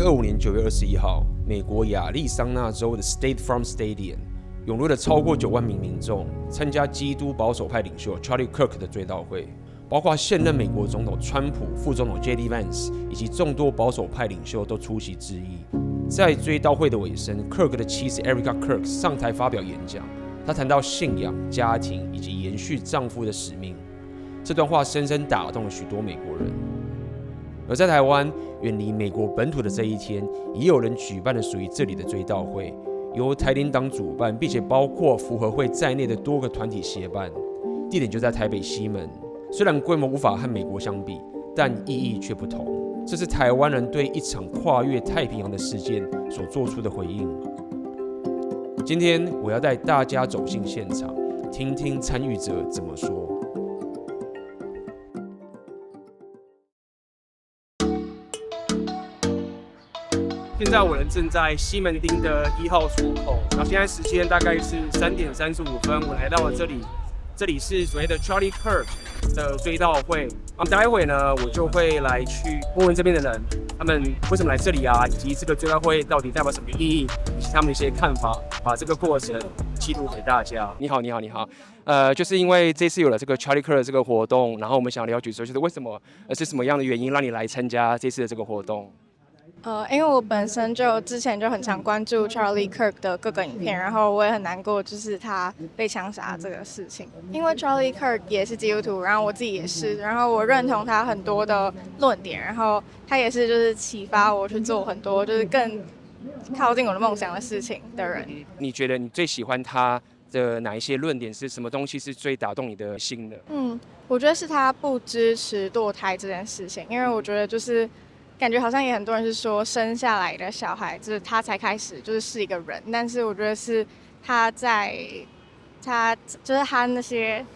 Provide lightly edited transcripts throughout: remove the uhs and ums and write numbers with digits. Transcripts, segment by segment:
2025年9月21号，美国亚利桑那州的 State Farm Stadium 涌入了超过9万名民众，参加基督保守派领袖 Charlie Kirk 的追悼会，包括现任美国总统川普、副总统 JD Vance 以及众多保守派领袖都出席致意。在追悼会的尾声 ，Kirk 的妻子 Erica Kirk 上台发表演讲，她谈到信仰、家庭以及延续丈夫的使命。这段话深深打动了许多美国人。而在台湾，远离美国本土的这一天，也有人举办了属于这里的追悼会，由台联党主办，并且包括福和会在内的多个团体协办，地点就在台北西门。虽然规模无法和美国相比，但意义却不同。这是台湾人对一场跨越太平洋的事件所做出的回应。今天我要带大家走进现场，听听参与者怎么说。现在我人正在西门町的1号出口，然后现在时间大概是3点35分，我来到了这里，这里是所谓的 Charlie Kirk 的追悼会。待会呢，我就会来去问问这边的人，他们为什么来这里啊，以及这个追悼会到底代表什么意义，以及他们的一些看法，把这个过程记录给大家。你好，你好，你好。就是因为这次有了这个 Charlie Kirk 这个活动，然后我们想了解说，就是为什么，是什么样的原因让你来参加这次的这个活动？因为我本身之前就很常关注 Charlie Kirk 的各个影片，然后我也很难过，就是他被枪杀这个事情。因为 Charlie Kirk 也是基督徒，然后我自己也是，然后我认同他很多的论点，然后他也是就是启发我去做很多就是更靠近我的梦想的事情的人。你觉得你最喜欢他的哪一些论点？是什么东西是最打动你的心的？我觉得是他不支持堕胎这件事情，因为我觉得就是感觉好像也很多人是说生下来的小孩就是他才开始是一个人，但是我觉得是他就是他那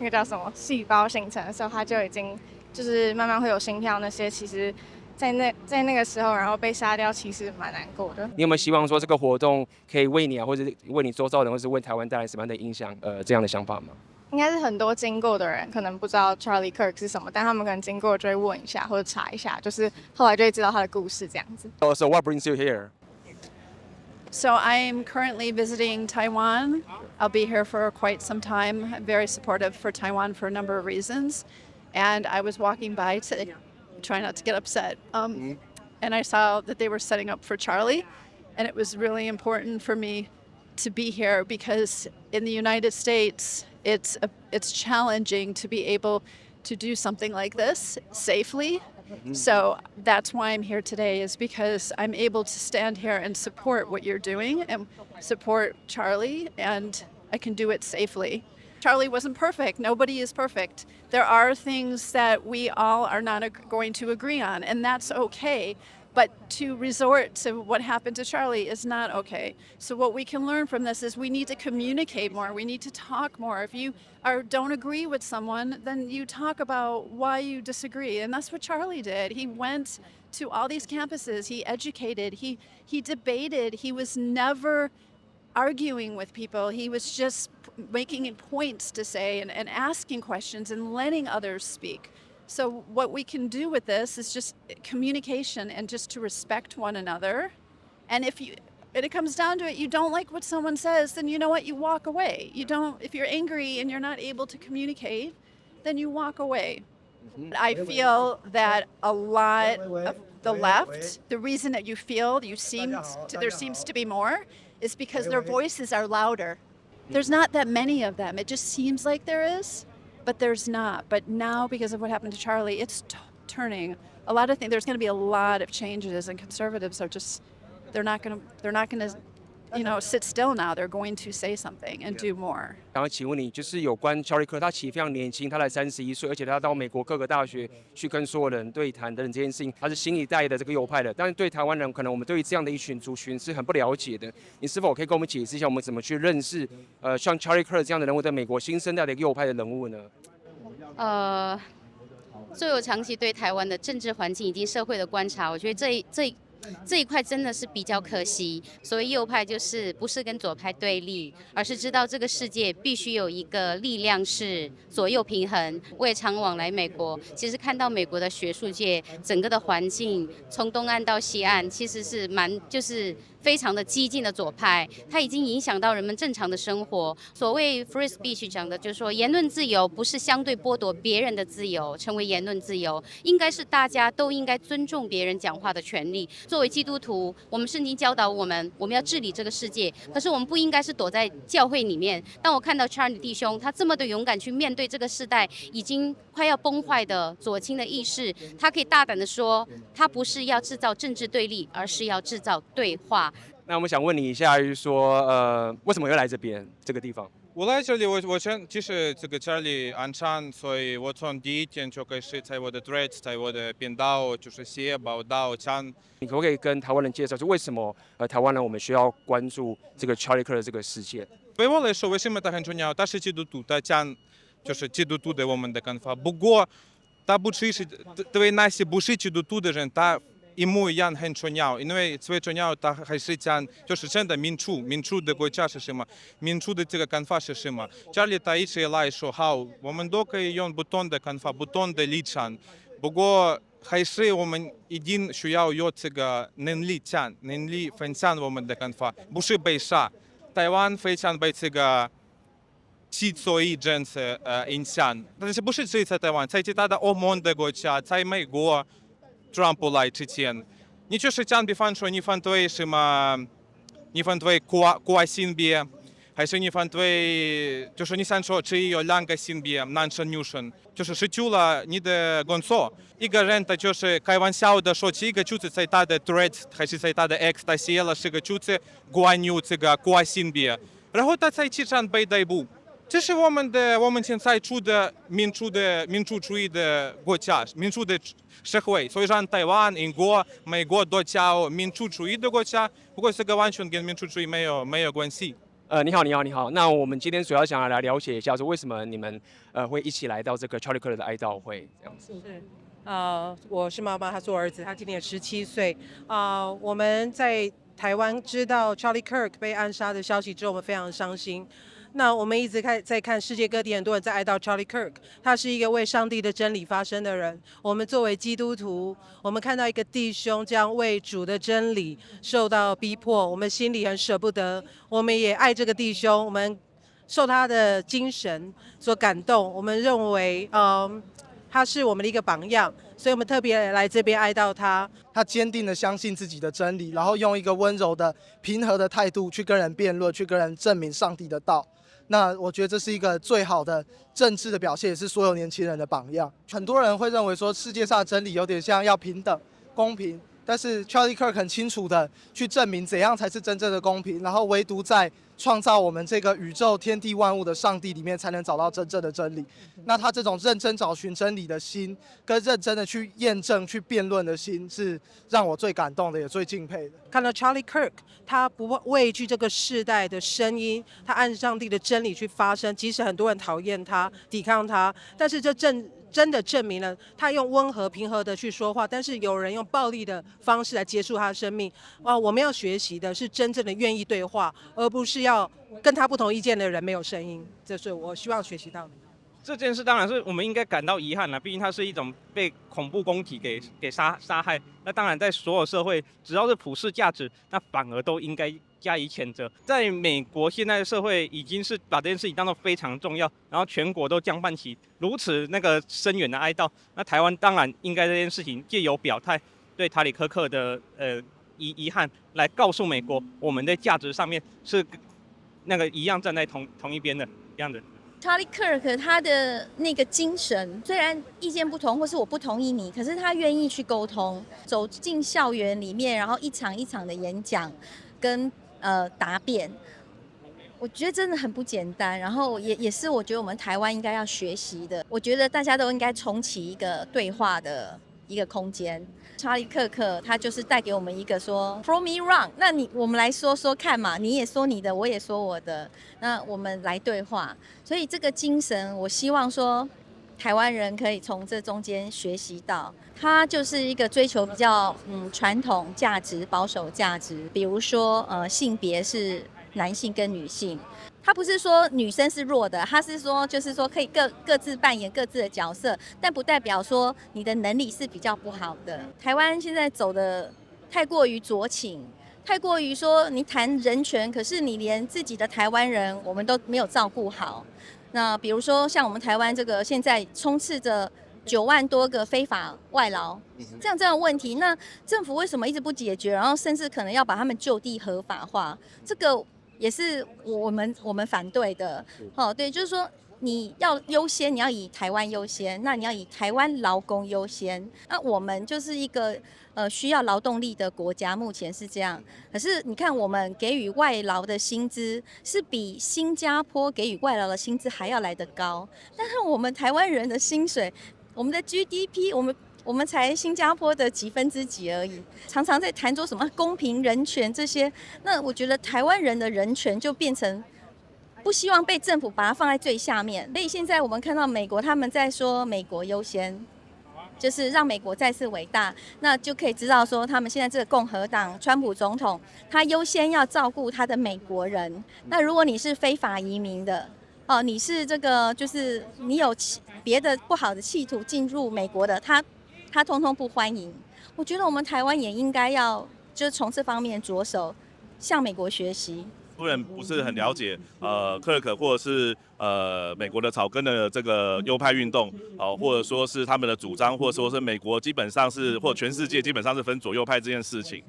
个叫什么细胞形成的时候，他就已经就是慢慢会有心跳那些，其实在那个时候然后被杀掉，其实蛮难过的。你有没有希望说这个活动可以为你或者为你周遭人，或是为台湾带来什么样的影响？这样的想法吗？应该是很多经过的人可能不知道 Charlie Kirk 是什么，但他们可能经过就会问一下或者查一下，就是后来就会知道他的故事这样子。So what brings you here? So I'm currently visiting Taiwan. I'll be here for quite some time. I'm very supportive for Taiwan for a number of reasons. And I was walking by today, trying not to get upset, and I saw that they were setting up for Charlie. And it was really important for me to be here because in the United States, it's challenging to be able to do something like this safely. So that's why I'm here today, is because I'm able to stand here and support what you're doing and support Charlie, and I can do it safely. Charlie wasn't perfect. Nobody is perfect. There are things that we all are not going to agree on, and that's okay. But to resort to what happened to Charlie is not okay. So what we can learn from this is we need to communicate more. We need to talk more. If you don't agree with someone, then you talk about why you disagree. And that's what Charlie did. He went to all these campuses. He educated. He debated. He was never arguing with people. He was just making points to say and asking questions and letting others speak. So what we can do with this is just communication and just to respect one another. And if it comes down to it, you don't like what someone says, then you know what, you walk away. If you're angry and you're not able to communicate, then you walk away. I feel that a lot of the left, the reason that there seems to be more, is because their voices are louder. There's not that many of them. It just seems like there is. But there's not. But now, because of what happened to Charlie, it's turning a lot of things. There's going to be a lot of changes, and conservatives are they're not going to sit still now. They're going to say something and do more. 然后请问你，就是有关 Charlie Kirk， 他其实非常年轻，他才31岁，而且他到美国各个大学去跟所有人对谈等等这件事情，他是新一代的这个右派的。但是对台湾人，可能我们对于这样的一群族群是很不了解的。你是否可以跟我们解释一下，我们怎么去认识像 Charlie Kirk 这样的人物，在美国新生代的一个右派的人物呢？作为我长期对台湾的政治环境以及社会的观察，我觉得这一块真的是比较可惜。所谓右派，就是不是跟左派对立，而是知道这个世界必须有一个力量是左右平衡。我也常往来美国，其实看到美国的学术界整个的环境，从东岸到西岸，其实是就是非常的激进的左派，它已经影响到人们正常的生活。所谓 free speech 讲的就是说，言论自由不是相对剥夺别人的自由，成为言论自由，应该是大家都应该尊重别人讲话的权利。作为基督徒，我们圣经教导我们要治理这个世界，可是我们不应该是躲在教会里面。当我看到 Charlie 弟兄他这么的勇敢去面对这个世代已经快要崩坏的左倾的意识，他可以大胆的说，他不是要制造政治对立，而是要制造对话。那我们想问你一下，就是说，为什么要来这边这个地方？我来这里，我想就是这个Charlie安昌，所以我从第一天就开始在我的 Threads， 在我的频道就是写报道讲。你可不可以跟台湾人介绍，是为什么台湾人我们需要关注这个 Charlie Kirk 的这个事件？对我来说，为什么它很重要？它是基督徒的讲，就是基督徒的我们的看法。不过，它不只是对那些不是基督徒的人，它一模一样很重要，因为最重要它还是讲就是真的民主的国家是什么，民主的这个看法是什么。Charlie 他一直以来说好，我们都可以用不同的看法、不同的立场，不过还是我们一定需要有这个能力讲、能力分享我们的看法，不是被杀。台湾非常被这个极左翼政策影响，但是不是只在台湾，在其他的欧盟的国家，在美国。Trump 来之前，你就是讲，比方说你反对什么？你反对跨性别，还是你反对？就是你想说只有两个性别，男生女生，就是失去了你的工作。一个人他就是开玩笑的说，这个句子在他的 Threads 还是在他的 X， 他写了这个句子关于这个跨性别，然后他在机场被逮捕。这是我们现在处的民主主义的国家，民主的社会。所以让台湾、英国、美国都叫民主主义的国家，不过这个完全跟民主主义没有关系。你好。那我们今天主要想要来了解一下，说为什么你们会一起来到这个 Charlie Kirk 的哀悼会这样子？是，我是妈妈，他是我儿子，他今年17岁。我们在台湾知道 Charlie Kirk 被暗杀的消息之后，我们非常伤心。那我们一直在看世界各地很多人在哀悼 Charlie Kirk， 他是一个为上帝的真理发声的人。我们作为基督徒，我们看到一个弟兄这样为主的真理受到逼迫，我们心里很舍不得。我们也爱这个弟兄，我们受他的精神所感动。我们认为，他是我们的一个榜样，所以我们特别来这边哀悼他。他坚定的相信自己的真理，然后用一个温柔的、平和的态度去跟人辩论，去跟人证明上帝的道。那我觉得这是一个最好的政治的表现，也是所有年轻人的榜样。很多人会认为说世界上的真理有点像要平等、公平，但是 Charlie Kirk 很清楚的去证明怎样才是真正的公平，然后唯独在创造我们这个宇宙天地万物的上帝里面才能找到真正的真理。那他这种认真找寻真理的心，跟认真的去验证、去辩论的心，是让我最感动的，也最敬佩的。看到 Charlie Kirk， 他不畏惧这个世代的声音，他按上帝的真理去发声，即使很多人讨厌他、抵抗他，但是这真的证明了他用温和平和的去说话，但是有人用暴力的方式来结束他的生命。我们要学习的是真正的愿意对话，而不是要跟他不同意见的人没有声音。这是我希望学习到的。这件事当然是我们应该感到遗憾了，毕竟它是一种被恐怖攻击给杀害。那当然，在所有社会，只要是普世价值，那反而都应该加以谴责。在美国现在的社会，已经是把这件事情当作非常重要，然后全国都降半旗，如此深远的哀悼。那台湾当然应该这件事情借由表态对塔里科克的遗憾，来告诉美国，我们在价值上面是一样站在同一边的样子。Charlie Kirk 他的那个精神，虽然意见不同，或是我不同意你，可是他愿意去沟通，走进校园里面，然后一场一场的演讲跟答辩，我觉得真的很不简单。然后也是我觉得我们台湾应该要学习的。我觉得大家都应该重启一个对话的一个空间。Charlie Kirk 他就是带给我们一个说 "Prove me wrong"， 那我们来说说看嘛，你也说你的，我也说我的，那我们来对话。所以这个精神，我希望说台湾人可以从这中间学习到。他就是一个追求比较传统价值、保守价值，比如说性别是男性跟女性。他不是说女生是弱的，他是说就是说可以各自扮演各自的角色，但不代表说你的能力是比较不好的。台湾现在走的太过于酌情，太过于说你谈人权，可是你连自己的台湾人我们都没有照顾好。那比如说像我们台湾这个现在充斥着9万多个非法外劳，这样的问题，那政府为什么一直不解决？然后甚至可能要把他们就地合法化，这个也是我们反对的。对，就是说你要优先，你要以台湾优先，那你要以台湾劳工优先。那我们就是一个需要劳动力的国家，目前是这样。可是你看，我们给予外劳的薪资是比新加坡给予外劳的薪资还要来得高，但是我们台湾人的薪水，我们的 GDP， 我们才新加坡的几分之几而已，常常在谈说什么公平人权这些，那我觉得台湾人的人权就变成不希望被政府把它放在最下面。所以现在我们看到美国他们在说美国优先，就是让美国再次伟大，那就可以知道说他们现在这个共和党川普总统他优先要照顾他的美国人。那如果你是非法移民的你是这个就是你有别的不好的企图进入美国的，他通通不欢迎。我觉得我们台湾也应该要就是从这方面着手，向美国学习。夫人不是很了解克尔克或者是美国的草根的这个右派运动或者说是他们的主张，或者说是美国基本上是或者全世界基本上是分左右派这件事情。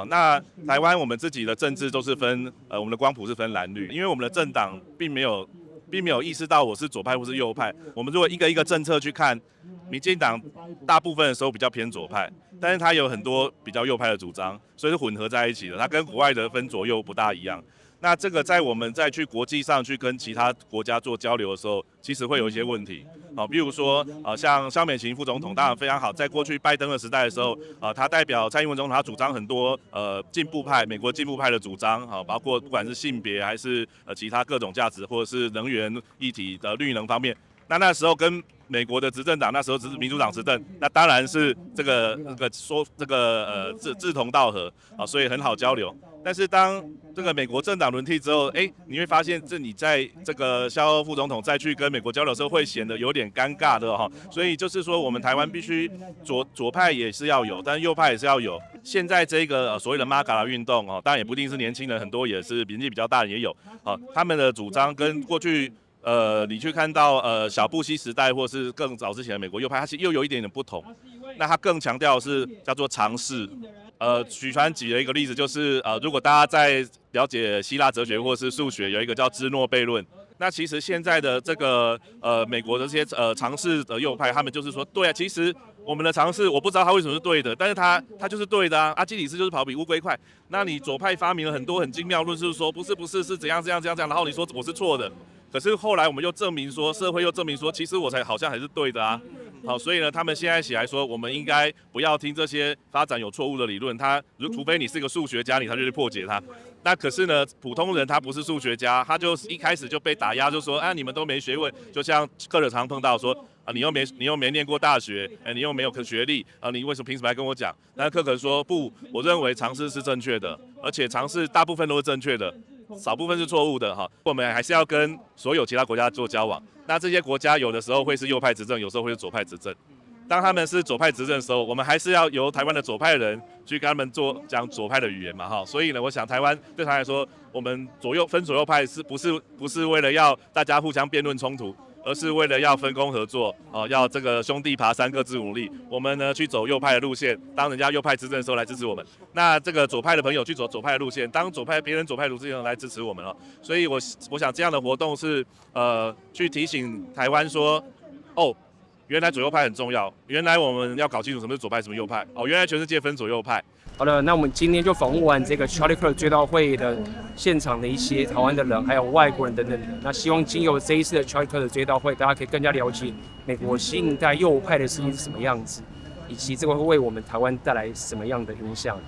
那台湾我们自己的政治都是分我们的光谱是分蓝绿，因为我们的政党并没有意识到我是左派或是右派。我们如果一个一个政策去看，民进党大部分的时候比较偏左派，但是它有很多比较右派的主张，所以是混合在一起的。它跟国外的分左右不大一样。那这个在我们再去国际上去跟其他国家做交流的时候，其实会有一些问题。比如说像萧美琴副总统当然非常好，在过去拜登的时代的时候他代表蔡英文总统，他主张很多进步派美国进步派的主张包括不管是性别还是其他各种价值，或者是能源议题的绿能方面。那时候跟美国的执政党那时候只是民主党执政，那当然是志同道合所以很好交流。但是当这个美国政党轮替之后，你会发现你在这个萧副总统再去跟美国交流的时候，会显得有点尴尬的所以就是说，我们台湾必须左派也是要有，但是右派也是要有。现在这个所谓的 MAGA 的运动当然也不一定是年轻人，很多也是年纪比较大的也有他们的主张跟过去你去看到小布希时代或是更早之前的美国右派，它其实又有一点点不同。那它更强调的是叫做尝试。许传举了一个例子，就是如果大家在了解希腊哲学或是数学，有一个叫芝诺悖论。那其实现在的这个美国的这些尝试的右派，他们就是说，对啊，其实我们的尝试我不知道他为什么是对的，但是他就是对的啊。阿基里斯就是跑比乌龟快。那你左派发明了很多很精妙论述，说不是是怎样，然后你说我是错的。可是后来我们又证明说，社会又证明说，其实我才好像还是对的啊。所以呢，他们现在起来说，我们应该不要听这些发展有错误的理论，除非你是个数学家，你才去破解它。那可是呢，普通人他不是数学家，他就一开始就被打压，就说你们都没学问，就像克尔常碰到说你又没念过大学，你又没有学历你为什么凭什么来跟我讲？但是克尔说不，我认为尝试是正确的，而且尝试大部分都是正确的。少部分是错误的我们还是要跟所有其他国家做交往。那这些国家有的时候会是右派执政，有时候会是左派执政。当他们是左派执政的时候，我们还是要由台湾的左派人去跟他们讲左派的语言嘛所以呢，我想台湾对他来说，我们左右派是不是为了要大家互相辩论冲突，而是为了要分工合作要这个兄弟爬山各自努力。我们呢去走右派的路线，当人家右派执政的时候来支持我们。那这个左派的朋友去走左派的路线，当别人左派路线来支持我们所以我想这样的活动是去提醒台湾说原来左右派很重要，原来我们要搞清楚什么是左派什么右派原来全世界分左右派。好的，那我们今天就访问完这个 Charlie Kirk 追悼会的现场的一些台湾的人，还有外国人等等的。那希望经由这一次的 Charlie Kirk 的追悼会，大家可以更加了解美国新一代右派的声音是什么样子，以及这个会为我们台湾带来什么样的影响。